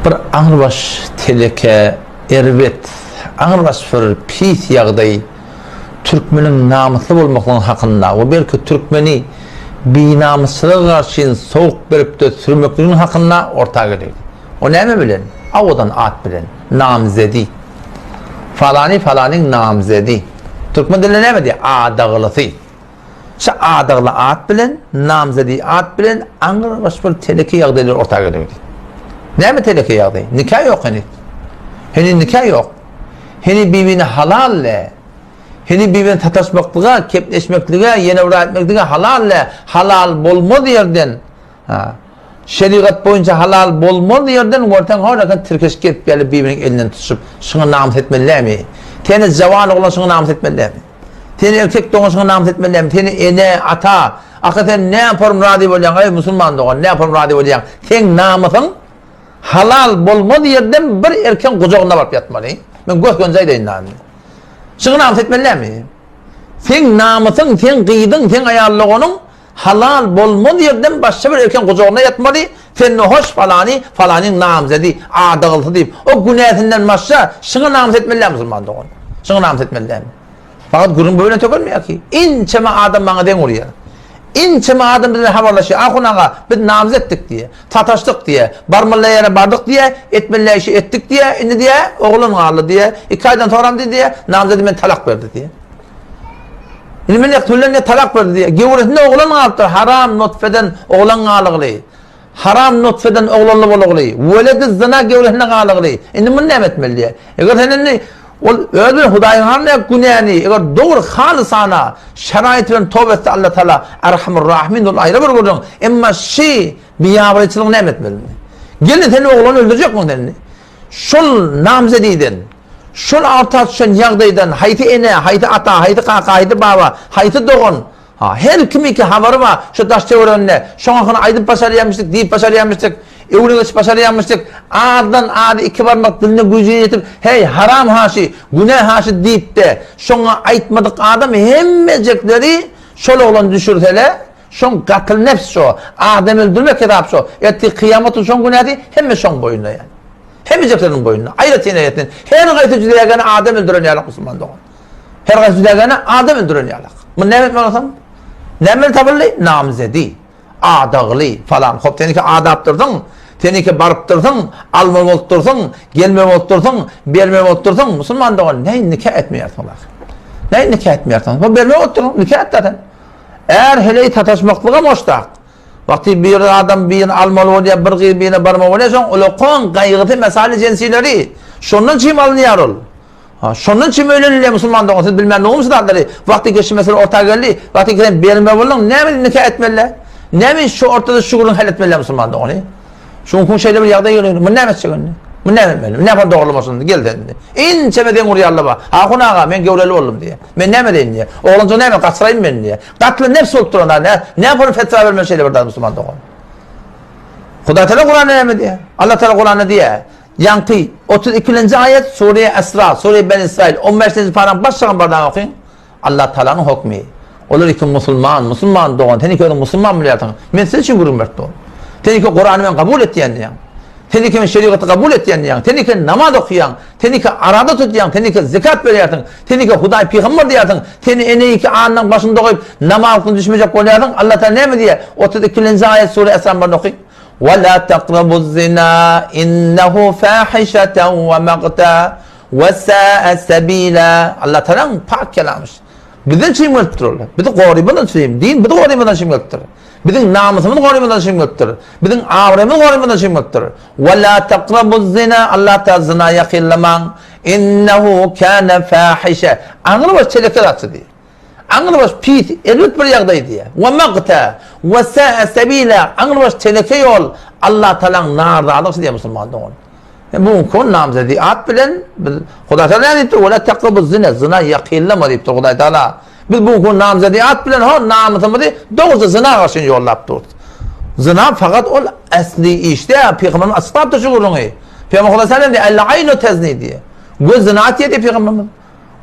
bir ağırbaş teleke, erbet, ağırbaş bir pis yağday Türkmenin namuslu olmakların hakkında, o belki Türkmeni binamusluğa karşı soğuk berip de sürmekliğinin hakkında ortaya geliyor. O ne mi bilen? Avadan at bilen, namzedi. Falani namzedi. Türkmen dilinde ne mi diye? Adağılısı. İşte adağlı at bilen, namzedi at bilen, ağırbaş bir teleke yağdaylar ortaya geliyor. Ne mi teleke yağday? Nikah yok hani. Hani nikah yok. Hani birbirine halalle, hani birbirine tataşmaklığa, kepleşmekliğe, yine uğra etmekliğe halalle, halal bolmadı yerden, şeriat boyunca halal bolmadı yerden, ortadan horakan Türkeş gelip gelip birbirinin elinden tutup, şuna namus etmeliler mi? Teni zeval olan şuna namus etmeliler mi? Teni erkek doğan şuna namus etmeliler mi? Teni ene, ata, hakikaten ne yaparım radyo olayan, ay Müslüman doğan, ne yaparım radyo olayan, ten namusun, halal bolmadı yerden bir erken kucağında varıp yatmalı. Ben göz gönzey deyin nami. Şunu namus etmeliler mi? Sen namusun, sen kıydın, sen ayarlığının halal bolmadı yerden başka bir erken kucağında yatmalı. Sen hoş falanın namzedi, adağıltı deyip o günahından başka şunu namus etmeliler Müslüman doğan. Şunu namus etmeliler mi? Fakat gurun böyle tökülmüyor ki. İnçeme adam bana den oraya. İnçeme adam bize haberleşiyor. Akunağa biz namaz ettik diye, tataştık diye, barmallaya yere bardık diye, etmeliye işi ettik diye, indi diye, oğlun ağırlı diye, 2 aydan sonra diye, namaz edip ben talak verdi diye. İlmin ektüllerine talak verdi diye. Gevresinde oğlan ağırlıdır. Haram nutfeden oğlan ağırlığı. Haram nutfeden oğlanlı bolağılı. Veledi zina gevresinde ağırlığı. İndi bunu ne etmeli diye. Eğer senin öyle Hudayhan ne günahını, eğer doğru halisana şeraitlerin tövbe etse Allah Teala Erhamur Rahimin ol ayrı bir görürüm. Ama bir yavruçılık ne etmeli? Gelin senin oğlanı öldürecek mi senin? Şul namzediden, şul artatşan yağdaydan, hayti ene, hayti ata, hayti kaka, hayti baba, hayti doğun. Her kimi ki havarı var, şu taş çevrende, şu an aydıp başarıyamıştık, deyip başarıyamıştık. Evlilik başarıyamıştık. Ağırdan ağır 2 parmak diline gücüne yetip hey haram haşi, günah haşi deyip de şuna aytmadık adam hemmecekleri şöyle olan düşürür hele şun katıl nefs şu adam öldürmek kitap şu etti kıyametin son günahı hemme şun boyunda yani hemmeceklerin boyunda ayrıca yetin her gayet cüdeyagana adam öldüren yalak Müslüman doğan her gayet cüdeyagana adam öldüren yalak bu ne etmek lazım? Ne mi tabilli? Namzedi adağlı falan hop tenike adaptırdın tenike barıptırdın, almam oldurdun, gelmem oldurdun, vermem oldurdun, Müslüman doğan ne nikah etmiyorsun bak. Ne nikah etmiyorsun? Bu vermem oldurdun, nikah et zaten. Eğer hele tataşmaklığa moştak, vakti bir adam birine almalı oluyor, bir birine barmalı oluyorsan, o kon gaygıtı mesale cinsileri, şundan çim alınıyor ol. Şundan çim öyleliyor Müslüman doğan, siz bilmem ne olmuş da adları, vakti geçti mesela ortaya geldi, vakti geçti vermem oldun, ne mi nikah etmeliler? Ne mi şu ortada şuurunu halletmeliler Müslüman doğan? Şunun şeyde bir yağda geliyor. Bu ne etmeyecek onu? Bu ne etmeli? Ne yapar doğrulamasın? Gel dedi. İnçemeden oraya Allah bak. Hakun ağa ben gevreli oldum diye. Ben ne edeyim diye. Oğlunca ne yapayım? Kaçırayım ben diye. Katlı nefs oldu ona. Ne yaparım fetva vermeli şeyle burada Müslüman doğum. Huda Teala Kur'an'ı ne diye? Allah Teala Kur'an'ı diye. Yankı 32. ayet Sure-i Esra, Sure-i Ben İsrail 15. paran başlayan bardan okuyun. Allah Teala'nın hükmü. Olur ki Müslüman doğan. Tenike öyle Müslüman mı yaptın? Ben size için gurum verdim. Tenike Kur'an'ı ben kabul etti yani. Tenike şeriatı kabul etti yani. Tenike namaz okuyan, tenike arada tutuyan, tenike zekat veriyorsun, tenike Huday peygamber diyorsun. Teni eneyi anın başında koyup namazın düşmeyecek oluyorsun. Allah Teala ne mi diye? 32. ayet Sure Esra'dan okuyun. وَلَا تَقْرَبُوا الزِّنَا إِنَّهُ فَاحِشَةً وَمَقْتًا وَسَاءَ سَبِيلًا. Allah Teala'nın pak kelamı. Bizden çiğim götürür. Bizi garibinden çiğim. Din bizi garibinden çiğim götürür. Bizim namusumuz garibinden çiğim götürür. Bizim avremiz garibinden çiğim götürür. وَلَا تَقْرَبُوا الزِّنَا. Allah Teala zinaya kıllaman. İnnehu kâne fâhişe. Anıl baş çeleket atsı diye. Anıl baş pit, elbet bir yağdayı diye. وَمَقْتَا وَسَاءَ سَب۪يلًا. Anıl baş çeleke yol. Allah Teala'nın narda alıksı diye Müslüman doğun. Bu konu namzedi at bilen, Huda Teala ne deyiptir? وَلَا تَقْرَبُوا الزِّنَا. Zinaya kıllama deyiptir Huda Teala. Biz bu konu namzedi at bilen, namusumuz doğrusu zina karşın yollap durdu. Zina fakat o asli işte, Peygamber'in ashabı da şu kurunu. Peygamber Huda Teala diye, el-aynu tezni diye. Göz zina et diye Peygamber'in.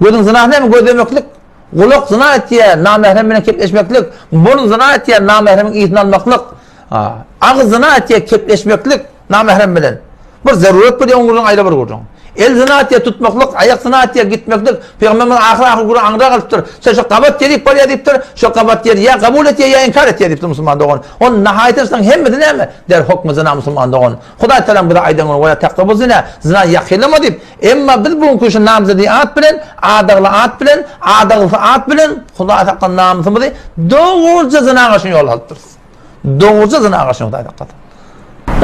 Gözün zina ne mi? Göz demeklik. Kulak zina et diye, namehreminle kepleşmeklik. Burun zina et diye, namehremin itin almaklık. Ağız zina et diye kepleşmeklik, namehrem bilen. Bir zaruret bir öňürüň aýla bir gurjun. El zinaatiye tutmaklık, ayak zinaatiye gitmeklik, Peygamberimiz ahir guru angra kalıptır. Sen şu kabat yerip bari ediptir, şu kabat yer ya kabul et ya inkar et ediptir Müslüman doğun. On nihayetinde hemmeti neme? Der hukmu zina Müslüman doğun. Hudaý talam bir aydan onu ve taqrabu zina, zina yakilama dip. Emma biz bugün şu namzadi at bilen, adaglı at bilen, adaglı at bilen, Hudaý taqqan namzymyzy doğruca zina gaşyn yol alypdyr. Doğruca zina gaşyn Hudaý taqqan.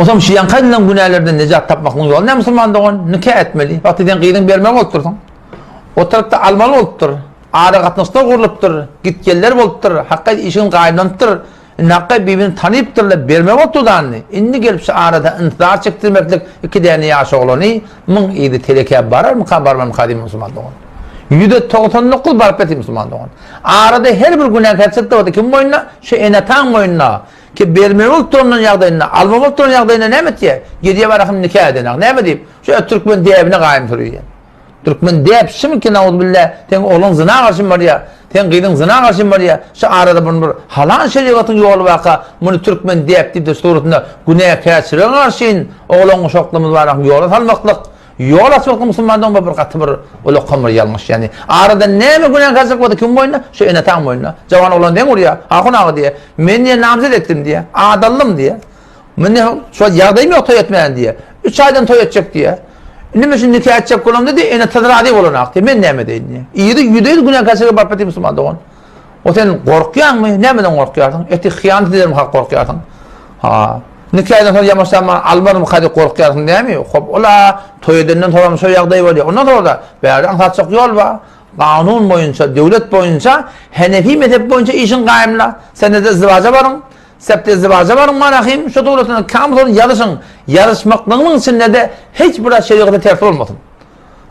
O zaman şiyan kaydılan günahlardan necat tapmakın yolu ne Müslüman doğun? Nikah etmeli. Vaktiden kıydın vermek oltursun. O tarafta almalı oltur. Ağrı katnasında kuruluptur. Gitgeller oltur. Hakka işin kaydanıptır. Hakka birbirini tanıyıptırlar. Vermek olturdu anne. İndi gelip şu arada intizar çektirmeklik iki tane yaşı olanı mın iyiydi teleke barar mı kabarmam kadim Müslüman doğun. %99 barıp eti Müslüman doğun. Arada her bir günah kaçırttı o da kim boyunna? Şu enatan boyunna. Ki berme olturunun ýagdaýynda, alma olturunun ýagdaýynda näme diye? Gediýe barakyp nikah edenek. Näme diýip? Şu Türkmen debine gaýym turýar. Türkmen deb şimki naudbillah, ten olan zina garşym bar ya, ten gyýdyň zina garşym bar ya. Şu arada bir halan şeriatyň ýoly waka, muny Türkmen dep diýip de suratynda günäh käçiren garşyn, oğlan uşaklymyz barak ýola salmaklyk. Yol açmak Müslümandan bir katı bir ulu kamır yalmış yani. Arada neme günah kazık oldu kim boyuna? Şu enatan boyuna. Cavan olan den oraya. Akun ağı diye. Men niye namzet ettim diye. Adallım diye. Men ne şu yağdayım yok toy etmeyen diye. 3 aydan toy edecek diye. Nime şimdi nikah edecek kulum dedi. Ene tadradi olunak diye. Men neme deyin diye. İyi de yüdeyiz günah kazık barpeti Müslümandan. O sen korkuyan mı? Nemeden korkuyorsun? Eti hıyanet ederim hak korkuyorsun. Ha. Nikahdan sonra yamaşama almarım hadi korkuyorsun değil mi? Hop ola toy edenden sonra şu ýagdaý bolýar. Ondan sonra da bäriň hatçak ýol bar. Kanun boyunca, devlet boyunca, Hanefi mezhep boyunca işin gaýymla. Sen de zivaja barın, sepde zivaja barın manahim. Şu dowlatyny kamyl ýalysyn. Yarışmaklaryň içinde de hiç bir şeriýata ters bolmasyn.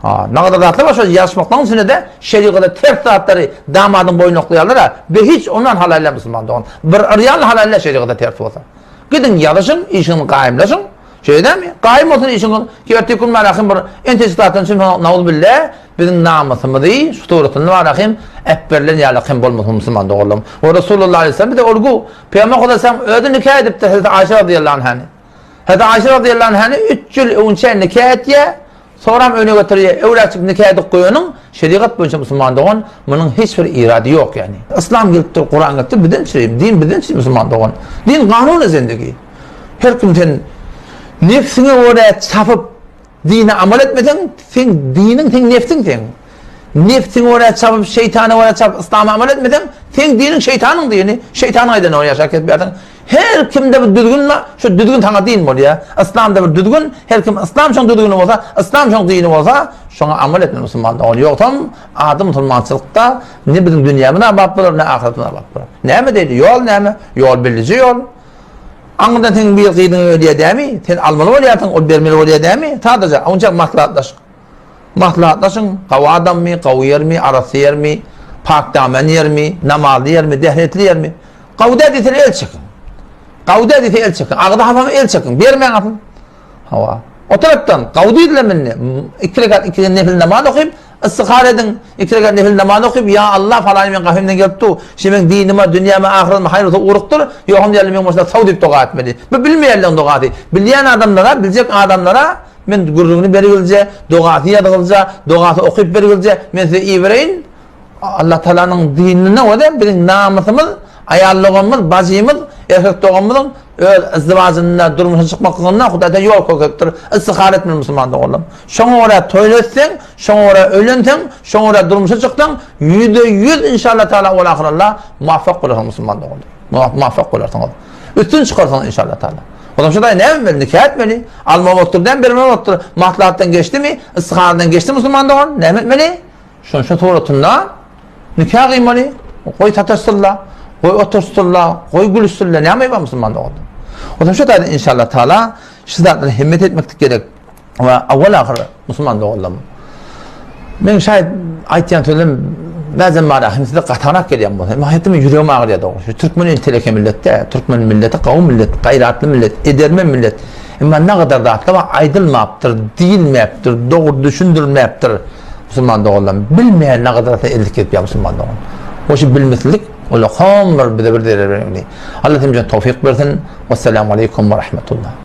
Ha, nagada zatly başa yarışmaklaryň içinde de şeriýata ters zatları damadyň boynuny oklaýarlar. Be hiç ondan halal Müslüman doğan. Bir real halal şeriýata ters bolsa. Gidin yalışın, işini kaimlaşın. Şey değil mi? Kaim olsun işini. Kertikun marahim bir entesitatın için naudbillah bizim namusumuz değil. Suturatın marahim ekberlen yalakim bolmasın Müslüman doğrulum. O Resulullah Aleyhisselam bir de olgu. Peygamber Kodasam ödü nikah edip de Hazreti Ayşe radıyallahu anh'ı. Hazreti Ayşe radıyallahu anh'ı 3 yıl önce nikah etiye. Sonra öne götürüyor. Evlatçık nikah edip koyunun. Şeriat boyunca Müslüman doğan. Bunun hiçbir iradı yok yani. İslam geliptir, Kur'an geliptir. Bidin çireyim. Din bidin çireyim Müslüman doğan. Din kanunu zindagi. Her kimden nefsini oraya çapıp dine amal etmeden sen dinin sen nefsin sen. Nefsini oraya çapıp şeytanı oraya çapıp İslam'a amal etmeden sen dinin şeytanın dini. Şeytanı aydan oraya şarkı bir her kimde bir düzgünla şu düzgün tana din bol ya. İslam'da bir düzgün, her kim İslam şoň düzgün bolsa, İslam şoň dini bolsa, şoňa amal etmeli Müslüman. Ol ýoktam adam musulmançylykda ne bizim dünýämize bap bolar, ne ahiretine bap bolar. Näme diýdi? Ýol näme? Ýol biliji ýol. Aňda sen bir gyýdyň öýle dämi? Sen almaly bolýarsyň, ol bermeli bolýar dämi? Tadaja onça maslahatlaş. Maslahatlaşyň, gawa adammy, gawa ýermi, arasy ýermi, pak daman ýermi, namazy ýermi, dehretli ýermi? Gawda diýsen el çekin. Gawda diýse el çekin. Agda hafamy el çekin. Bermeň apy. Hawa. O tarapdan gawda edilenmeli. İki rekat iki nefil namaz okuyup, istihar edin. İki rekat nefil namaz okuyup, ya Allah falan men gafimden gelipdi. Şemen dinime, dünýäme, ahiretime hayrly urukdur. Ýogum diýelim men boşda saw diýip doga etmeli. Bu bilmeýärler doga edy. Bilýän adamlara, biljek adamlara men gurrugny berilje, dogasy ýadylja, dogasy okuyup berilje. Men size iýbereýin. Allah Taalanyň dinine we bizim namusymyz, ayallygymyz, bajymyz, erkek doğumyzyň öz izdivajynda durmuşa çykmaklygyna Hudaýdan ýol koýupdyr. Istihar etmeli Müslüman oğlum. Şoňa ora toýletseň, şoňa ora ölenseň, şoňa ora durmuşa çykdyň, %100 inşallah Taala we ahirallah muwaffaq bolarsyň Müslüman oğlum. Muwaffaq bolarsyň. Üstün çykarsyň inşallah Taala. Olam şuday näme nikah etmeli? Alma oturdan berme otur. Maslahatdan geçdimi? Istihardan geçdi Müslüman oğlum. Näme etmeli? Şoňa toratynda nikah gymali, goý tatassylla. Koy otursunlar, koy gülüsünler, ne yapayım Müslüman oldu? O zaman şu da inşallah Teala sizlerden himmet etmek gerek ve evvel ahir Müslüman oldum. Ben şayet ayetyen söyledim, bazen bana hemside katanak geliyorum bu. Mahiyetimi yüreğime ağrıya doğru. Türkmen inteleke millette, Türkmen milleti, kavim millet, gayratlı millet, ederme millet. Ama ne kadar da hatta aydılmayaptır, değilmeyaptır, doğru düşündürmeyaptır Müslüman oldum. Bilmeyen ne kadar da ellik etmiyor Müslüman oldum. O şey bilmesizlik, o da hamur bir de bir de Allah temizden tevfik versin. Vesselamu aleyküm ve rahmetullah.